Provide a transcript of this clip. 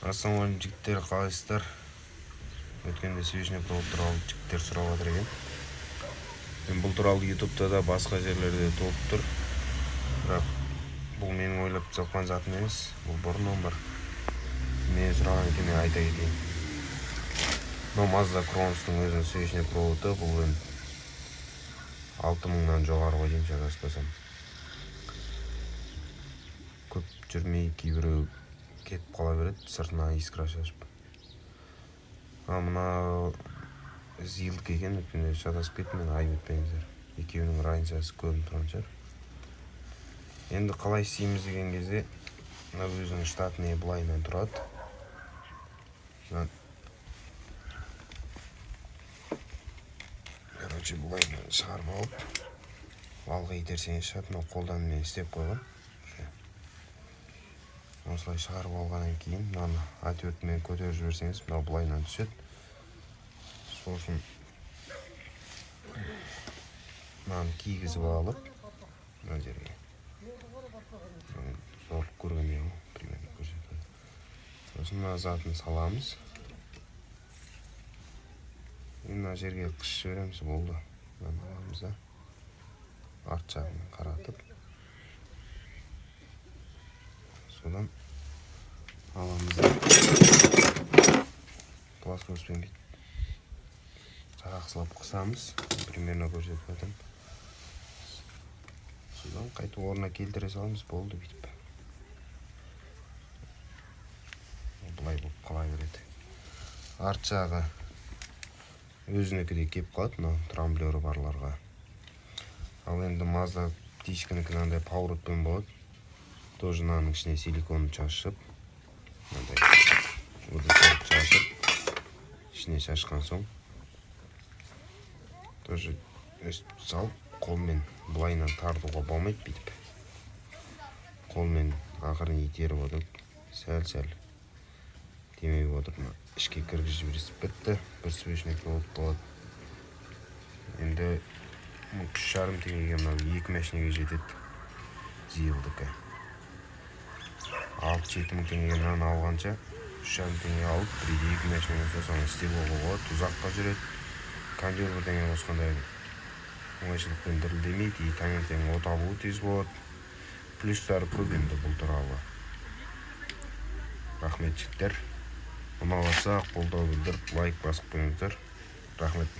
Ассалаумағалейкум жігіттер, қалайсыздар? Өткенде свежный провод туралы жігіттер сұрап жатыр екен. Мен бұл туралы ютубта да басқа жерлерде толып тұр. Бірақ бұл менің ойлап тапқан затым емес. Бұл бұрыннан бар. Мен сұраған екен, мен айта кетейін. Мына Mazda Cronos'тың өзінің свежный проводы бұл 6000-нан жоғары ғой деймін, адаспасам. Көп жүрмей кейбіреу кетіп қала береді, сыртына искра шашып. Мына зилдік екен, өткенде шатасып кеттім, мен айып етпеңіздер. Екеуінің разницасы көрініп тұрған шығар. Енді қалай істейміз деген кезде, мына өзінің штатный былайынан тұрады. Короче, былайынан шығарып алып, алға итерсеңіз шығады. Мына қолдан мен істеп қойғам. Осылай шығарып алғаннан кейін, мынаны отвертмен көтеріп жіберсеңіз, мына былайынан түседі. Сосын мынаны кигізіп алып, мына жерге зорлық көргендей ғой, примерно көрсетеді. Сосын мына затын саламыз. Мына жерге қысып жібереміз, болды. Мынаны аламыз да, арт жағынан қаратып. Содан аламыз да пластмасспен жақсылап қысамыз, примерно көрсетіп жатырмын. Содан қайтып орнына келтіре саламыз, болды бүйтіп. Бұлай болып қала береді. Арт жағы өзінікіде кеп қалады, мына трамблері барларға. Ал енді Mazda птичканікі мынандай поворотпен болады. Тоже мынаның ішіне силикон шашып, мынандай шашып, ішіне шашқан соң тоже өстіп салып, қолмен бұлайынан тартуға болмайды бүйтіп. Қолмен ақырын итеріп отырып, сәл-сәл демей отырып, ішке кіргізіп жіберсіп бітті. Бір свежный провод болады. Енді 3,5 теңгеге мынау 2 машинеге жетеді. Зилдікі. 6-7 мың теңгеге мынаны алғанша 3,5 теңге алып, 1-2 машинеге сосын істеп алуға болады. Ұзаққа жүреді. Кондер бірдеңе қосқанда оңайшылықпен дірілдемейді, таңертең от алуы тез болады. Плюстары көп енді бұл туралы. Рахмет жігіттер. Ұнағанса қолдау білдіріп, лайк басып қойыңыздар. Рахмет.